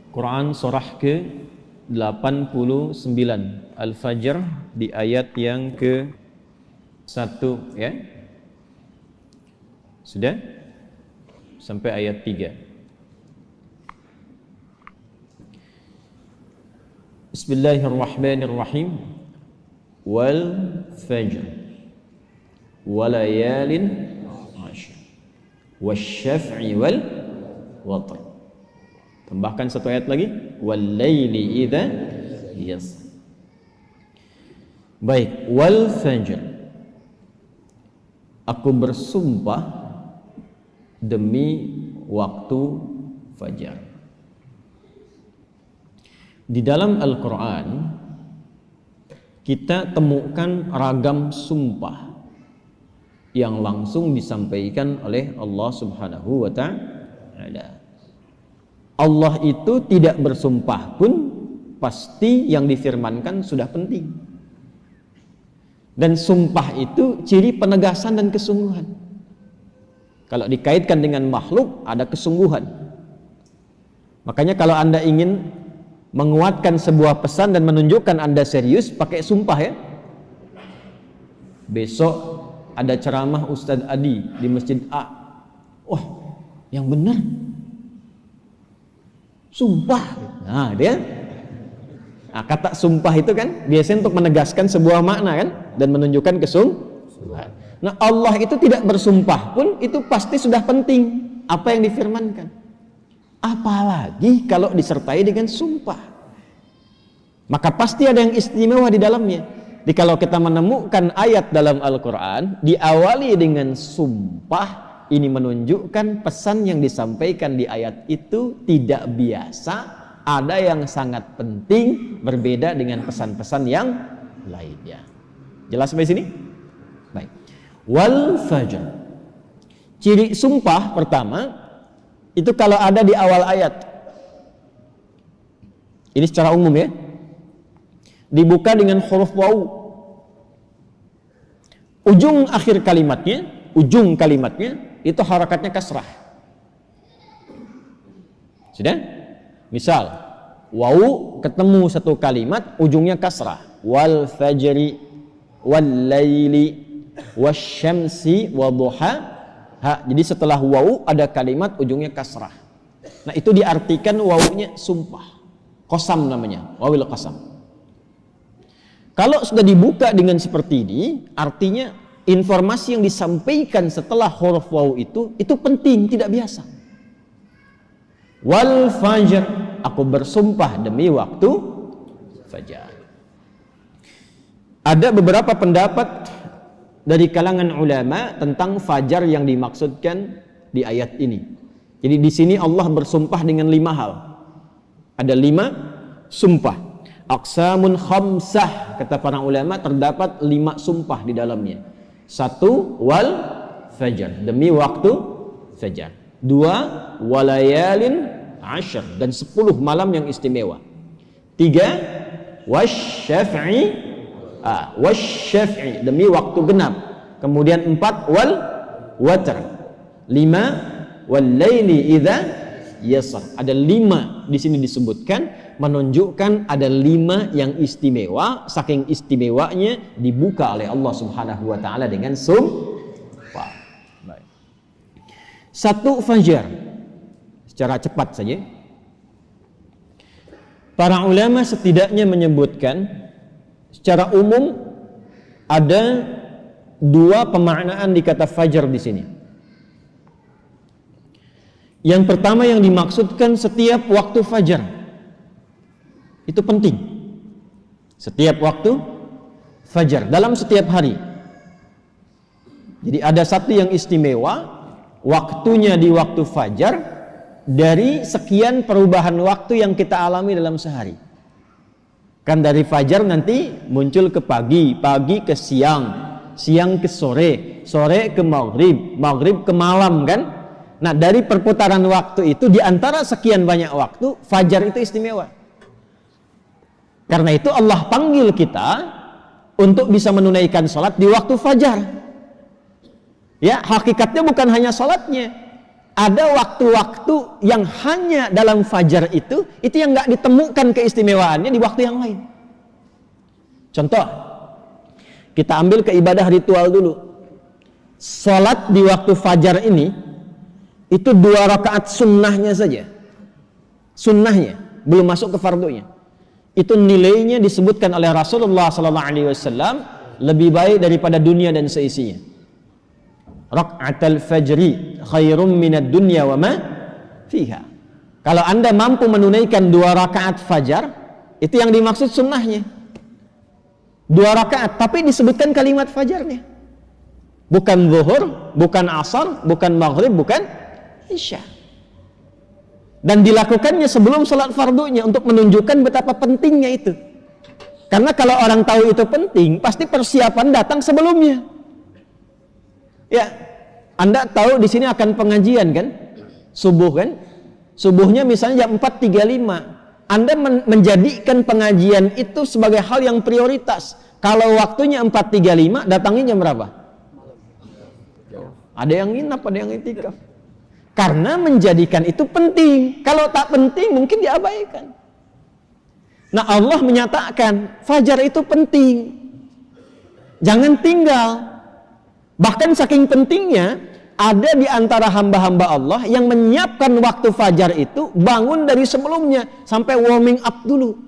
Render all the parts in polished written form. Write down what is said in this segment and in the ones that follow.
Quran surah ke-89 Al-Fajr di ayat yang ke-1 ya. Sudah? Sampai ayat 3. Bismillahirrahmanirrahim. Wal fajr walayalin 'ashr wasyaf'i wal watr. Tambahkan satu ayat lagi, wal laili idza yasr. Baik, wal fajr, aku bersumpah demi waktu fajar. Di dalam Al-Quran kita temukan ragam sumpah yang langsung disampaikan oleh Allah Subhanahu wa ta'ala. Allah itu tidak bersumpah pun pasti yang difirmankan sudah penting. Dan sumpah itu ciri penegasan dan kesungguhan. Kalau dikaitkan dengan makhluk ada kesungguhan. Makanya kalau Anda ingin menguatkan sebuah pesan dan menunjukkan Anda serius, pakai sumpah ya. Besok ada ceramah Ustadz Adi di Masjid A. Wah, yang benar sumpah. Nah, dia. Nah, kata sumpah itu kan biasanya untuk menegaskan sebuah makna kan dan menunjukkan kesungguhan. Nah, Allah itu tidak bersumpah pun itu pasti sudah penting apa yang difirmankan. Apalagi kalau disertai dengan sumpah, maka pasti ada yang istimewa di dalamnya. Jadi kalau kita menemukan ayat dalam Al-Quran diawali dengan sumpah, ini menunjukkan pesan yang disampaikan di ayat itu tidak biasa, ada yang sangat penting, berbeda dengan pesan-pesan yang lainnya. Jelas sampai sini? Baik. Wal fajr, ciri sumpah pertama itu kalau ada di awal ayat. Ini secara umum ya. Dibuka dengan huruf waw. Ujung kalimatnya itu harakatnya kasrah. Sudah? Misal, waw ketemu satu kalimat ujungnya kasrah. Wal fajri wal laili wasyamsi wadduha. Jadi setelah waw ada kalimat ujungnya kasrah. Nah itu diartikan wawunya sumpah. Qasam namanya, wawil qasam. Kalau sudah dibuka dengan seperti ini, artinya informasi yang disampaikan setelah huruf waw itu penting, tidak biasa. Wal fajr, aku bersumpah demi waktu fajar. Ada beberapa pendapat dari kalangan ulama tentang fajar yang dimaksudkan di ayat ini. Jadi di sini Allah bersumpah dengan 5 hal. Ada 5 sumpah. Aqsamun khamsah, kata para ulama terdapat 5 sumpah di dalamnya. 1 wal fajar, demi waktu fajar. 2 walayalin 'ashr, dan 10 malam yang istimewa. 3 wasyaf'i, wasyaf'i, demi waktu genap. Kemudian 4 wal watr. 5 wal laili idza yasr. Ada 5 di sini disebutkan menunjukkan ada 5 yang istimewa. Saking istimewanya dibuka oleh Allah Subhanahu wa taala dengan sumpah. Baik. 1 fajar. Secara cepat saja. Para ulama setidaknya menyebutkan secara umum ada 2 pemaknaan di kata fajar di sini. Yang pertama yang dimaksudkan setiap waktu fajar. Itu penting. Setiap waktu fajar dalam setiap hari. Jadi ada satu yang istimewa, waktunya di waktu fajar dari sekian perubahan waktu yang kita alami dalam sehari. Kan dari fajar nanti muncul ke pagi, pagi ke siang, siang ke sore, sore ke maghrib, maghrib ke malam kan. Nah dari perputaran waktu itu di antara sekian banyak waktu, fajar itu istimewa. Karena itu Allah panggil kita untuk bisa menunaikan sholat di waktu fajar. Ya, hakikatnya bukan hanya sholatnya. ada waktu-waktu yang hanya dalam fajar itu yang nggak ditemukan keistimewaannya di waktu yang lain. Contoh, kita ambil ke ibadah ritual dulu. Salat di waktu fajar ini itu 2 rakaat sunnahnya saja. Sunnahnya, belum masuk ke fardunya. Itu nilainya disebutkan oleh Rasulullah SAW lebih baik daripada dunia dan seisinya. Raka'atul fajri khairum minad dunya wa ma fiha. Kalau Anda mampu menunaikan 2 rakaat fajar, itu yang dimaksud sunnahnya. 2 rakaat, tapi disebutkan kalimat fajarnya. Bukan zuhur, bukan asar, bukan maghrib, bukan isya. Dan dilakukannya sebelum salat fardunya untuk menunjukkan betapa pentingnya itu. Karena kalau orang tahu itu penting, pasti persiapan datang sebelumnya. Ya, Anda tahu di sini akan pengajian kan? Subuh kan? Subuhnya misalnya jam 4.35. Anda menjadikan pengajian itu sebagai hal yang prioritas. Kalau waktunya 4.35, datangnya jam berapa? Ada yang nginap, ada yang itikaf. Karena menjadikan itu penting. Kalau tak penting mungkin diabaikan. Nah, Allah menyatakan fajar itu penting. Jangan tinggal. Bahkan saking pentingnya, ada di antara hamba-hamba Allah yang menyiapkan waktu fajar itu bangun dari sebelumnya sampai warming up dulu.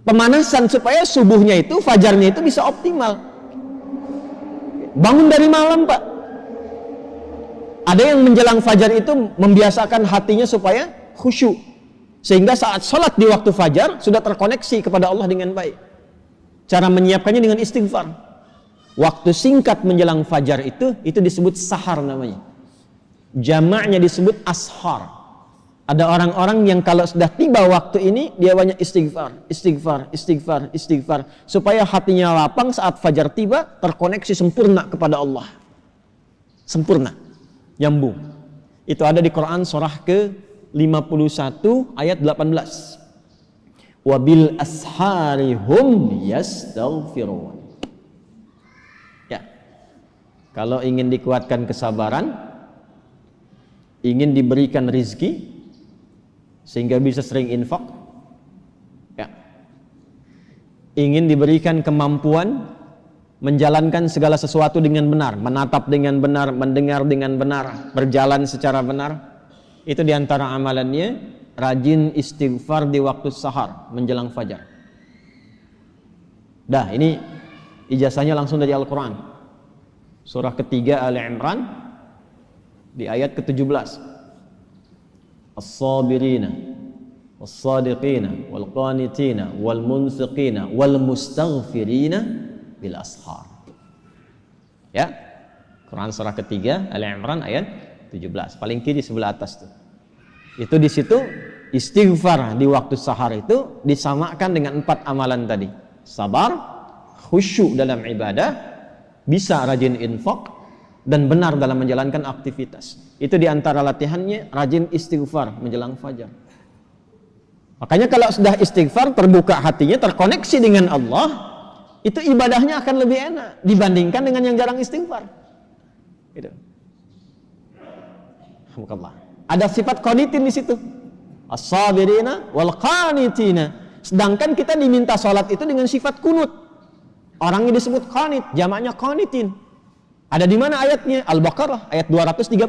Pemanasan supaya subuhnya itu, fajarnya itu bisa optimal. Bangun dari malam, Pak. Ada yang menjelang fajar itu membiasakan hatinya supaya khusyuk. Sehingga saat sholat di waktu fajar sudah terkoneksi kepada Allah dengan baik. Cara menyiapkannya dengan istighfar. Waktu singkat menjelang fajar itu disebut sahar namanya. Jamaknya disebut ashar. Ada orang-orang yang kalau sudah tiba waktu ini, dia banyak istighfar, istighfar, istighfar, istighfar. Supaya hatinya lapang saat fajar tiba, terkoneksi sempurna kepada Allah. Sempurna. Nyambung. Itu ada di Quran surah ke-51 ayat 18. Wabil ashari hum yastaghfirun. Kalau ingin dikuatkan kesabaran, ingin diberikan rizki, sehingga bisa sering infak, ya. Ingin diberikan kemampuan menjalankan segala sesuatu dengan benar, menatap dengan benar, mendengar dengan benar, berjalan secara benar. Itu diantara amalannya, rajin istighfar di waktu sahar menjelang fajar. Dah, ini ijazahnya langsung dari Al-Quran. Surah ketiga Ali Imran di ayat ke-17. As-sabirina was-sadiqina wal-qanitina wal-munfiqina wal-mustaghfirina bil ashar. Ya. Quran surah ketiga Ali Imran ayat 17. Paling kiri sebelah atas tuh. Itu di situ istighfar di waktu sahar itu disamakan dengan 4 amalan tadi. Sabar, khusyuk dalam ibadah, bisa rajin infak, dan benar dalam menjalankan aktivitas. Itu diantara latihannya, rajin istighfar menjelang fajar. Makanya kalau sudah istighfar, terbuka hatinya, terkoneksi dengan Allah, itu ibadahnya akan lebih enak dibandingkan dengan yang jarang istighfar. Gitu. Ada sifat qanitin di situ. As-sabirina wal qanitina. Sedangkan kita diminta salat itu dengan sifat kunut. Orangnya disebut qanit, jamaknya qanitin. Ada di mana ayatnya? Al-Baqarah ayat 238.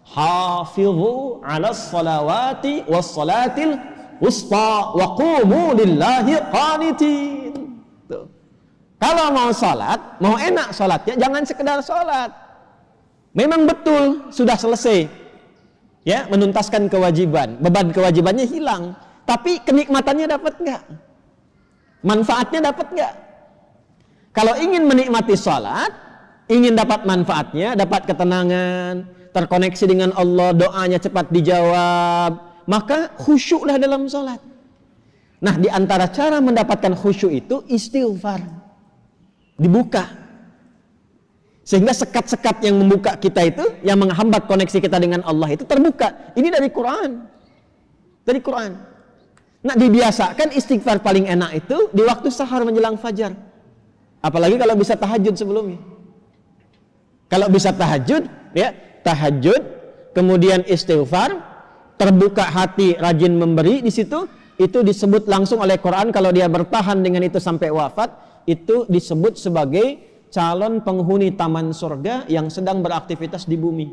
Hafizu 'alas salawati was salatil wusta wa qumu lillahi qanitin. Tuh. Kalau mau salat, mau enak salatnya, jangan sekedar salat. Memang betul sudah selesai. Ya, menuntaskan kewajiban, beban kewajibannya hilang, tapi kenikmatannya dapat enggak? Manfaatnya dapat enggak? Kalau ingin menikmati salat, ingin dapat manfaatnya, dapat ketenangan, terkoneksi dengan Allah, doanya cepat dijawab, maka khusyuklah dalam salat. Nah, di antara cara mendapatkan khusyuk itu istighfar. Dibuka. Sehingga sekat-sekat yang membuka kita itu, yang menghambat koneksi kita dengan Allah itu terbuka. Ini dari Quran. Dari Quran. Nah, dibiasakan istighfar paling enak itu di waktu sahar menjelang fajar. Apalagi kalau bisa tahajud sebelumnya. Kalau bisa tahajud, ya, tahajud kemudian istighfar, terbuka hati, rajin memberi, di situ itu disebut langsung oleh Quran kalau dia bertahan dengan itu sampai wafat, itu disebut sebagai calon penghuni taman surga yang sedang beraktivitas di bumi.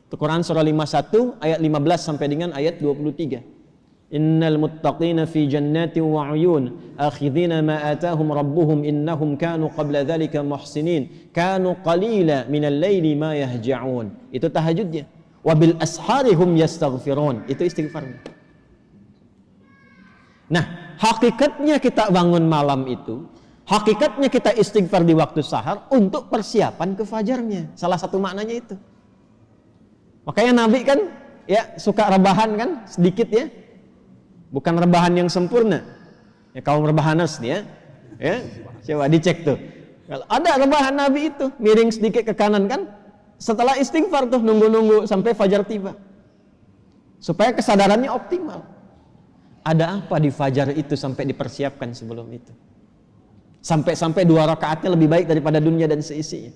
Itu Quran surah 51 ayat 15 sampai dengan ayat 23. Innal muttaqina fi jannatin wa 'uyun akhidhina ma atahum rabbuhum innahum kanu qabla dhalika muhsinin kanu qalila minal laili ma yahja'un. Itu tahajudnya. Wa bil ashari hum yastaghfirun. Itu istighfarnya. Nah, hakikatnya kita bangun malam itu, hakikatnya kita istighfar di waktu sahar untuk persiapan ke fajarnya. Salah satu maknanya itu. Makanya Nabi kan ya suka rebahan kan sedikit ya. Bukan rebahan yang sempurna. Ya kaum rebahanas nih ya. Ya, coba dicek tuh. Kalau ada rebahan Nabi itu, miring sedikit ke kanan kan, setelah istighfar tuh nunggu-nunggu sampai fajar tiba. Supaya kesadarannya optimal. Ada apa di fajar itu sampai dipersiapkan sebelum itu? Sampai 2 rakaatnya lebih baik daripada dunia dan seisinya.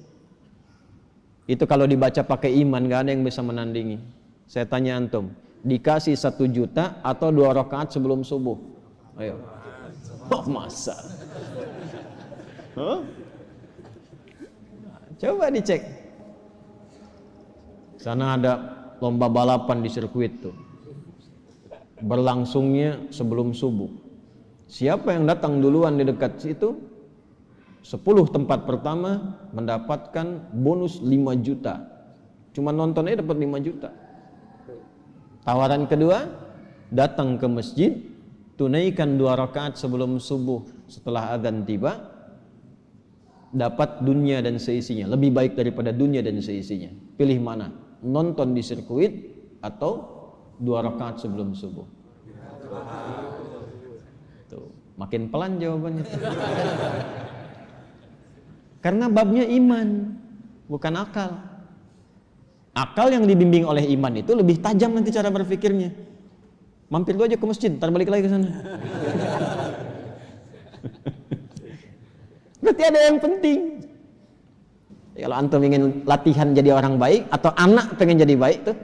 Itu kalau dibaca pakai iman, gak ada yang bisa menandingi. Saya tanya antum, dikasih 1 juta atau 2 rakaat sebelum subuh? Ayo. Oh, masa? Huh? Coba dicek. Sana ada lomba balapan di sirkuit tuh. Berlangsungnya sebelum subuh. Siapa yang datang duluan di dekat situ? 10 tempat pertama mendapatkan bonus 5 juta. Cuma nontonnya dapat 5 juta. Tawaran kedua, datang ke masjid, tunaikan 2 rakaat sebelum subuh setelah azan tiba, dapat dunia dan seisinya, lebih baik daripada dunia dan seisinya. Pilih mana? Nonton di sirkuit atau 2 rakaat sebelum subuh? Tuh, makin pelan jawabannya. Karena babnya iman, bukan akal. Akal yang dibimbing oleh iman itu lebih tajam nanti cara berpikirnya. Mampir dulu aja ke masjid, ntar balik lagi ke sana. Berarti ada yang penting. Kalau antum ingin latihan jadi orang baik atau anak pengen jadi baik tuh,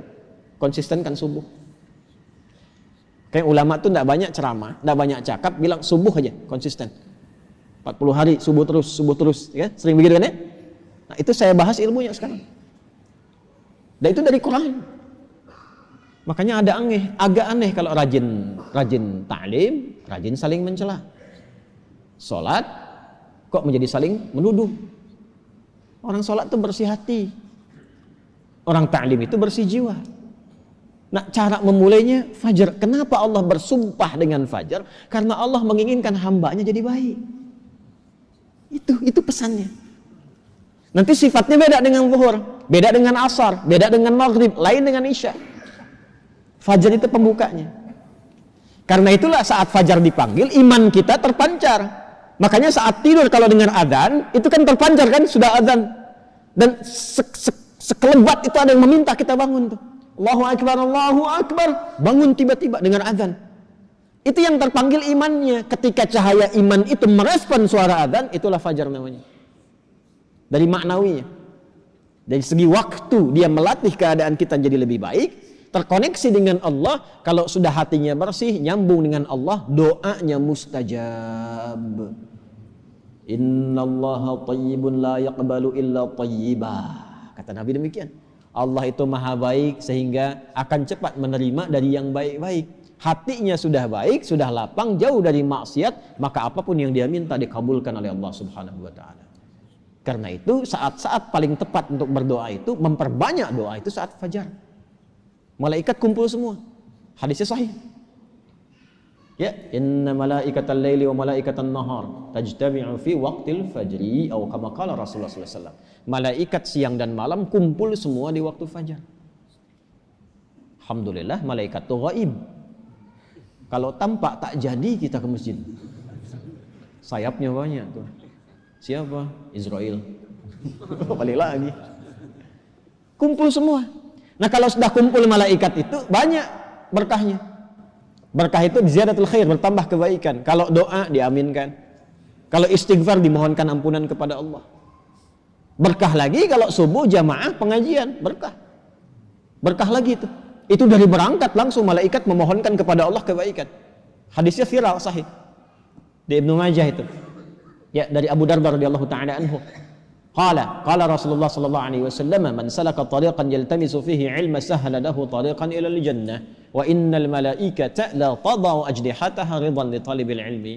konsistenkan subuh. Kayak ulama tuh enggak banyak ceramah, enggak banyak cakap, bilang subuh aja, konsisten. 40 hari subuh terus, ya. Sering begitu kan ya? Nah, itu saya bahas ilmunya sekarang. Dan itu dari Quran. Makanya agak aneh kalau rajin ta'lim, rajin saling mencela. Salat kok menjadi saling menuduh. Orang salat itu bersih hati. Orang ta'lim itu bersih jiwa. Nah, cara memulainya fajar. Kenapa Allah bersumpah dengan fajar? Karena Allah menginginkan hambanya jadi baik. Itu pesannya. Nanti sifatnya beda dengan zuhur, beda dengan asar, beda dengan maghrib, lain dengan isya. Fajar itu pembukanya. Karena itulah saat fajar dipanggil, iman kita terpancar. Makanya saat tidur kalau dengar adzan, itu kan terpancar kan, sudah adzan. Dan sekelebat itu ada yang meminta kita bangun tuh. Allahu Akbar, Allahu Akbar. Bangun tiba-tiba dengar adzan. Itu yang terpanggil imannya. Ketika cahaya iman itu merespon suara adzan, itulah fajar namanya. Dari maknawinya. Dari segi waktu dia melatih keadaan kita jadi lebih baik, terkoneksi dengan Allah. Kalau sudah hatinya bersih, nyambung dengan Allah, doanya mustajab. Innallaha tayyibun la yaqbalu illa tayyibah. Kata Nabi demikian. Allah itu maha baik sehingga akan cepat menerima dari yang baik-baik. Hatinya sudah baik, sudah lapang, jauh dari maksiat, maka apapun yang dia minta dikabulkan oleh Allah Subhanahu wa taala. Karena itu saat-saat paling tepat untuk berdoa itu, memperbanyak doa itu saat fajar. Malaikat kumpul semua. Hadisnya sahih. Ya, inna malaikatal laili wa malaikatan nahar tajtami'u fi waqtil fajri atau kama qala Rasulullah sallallahu alaihi wasallam. Malaikat siang dan malam kumpul semua di waktu fajar. Alhamdulillah malaikat itu ghaib. Kalau tampak tak jadi kita ke masjid. Sayapnya banyak tuh. Siapa? Israel. Balik lagi. Kumpul semua. Nah, kalau sudah kumpul malaikat itu banyak berkahnya. Berkah itu ziyadatul khair, bertambah kebaikan. Kalau doa diaminkan. Kalau istighfar dimohonkan ampunan kepada Allah. Berkah lagi kalau subuh jamaah pengajian, berkah. Berkah lagi itu. Itu dari berangkat langsung malaikat memohonkan kepada Allah kebaikan. Hadisnya viral sahih di Ibnu Majah itu. Ya, dari Abu Darda radhiyallahu taala anhu. Qala Rasulullah sallallahu alaihi wasallam, "Man salaka tariqan yaltamisu fihi 'ilma sahhala lahu tariqan ila al-jannah, wa innal malaikata la tadau ajdihataha ridan li talibil ilmi."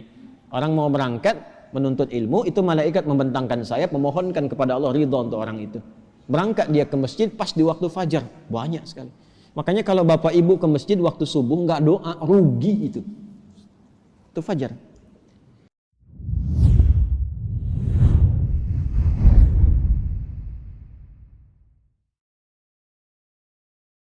Orang mau berangkat menuntut ilmu, itu malaikat membentangkan sayap memohonkan kepada Allah ridha untuk orang itu. Berangkat dia ke masjid pas di waktu fajar, banyak sekali. Makanya kalau bapak ibu ke masjid waktu subuh nggak doa, rugi itu. Itu fajar.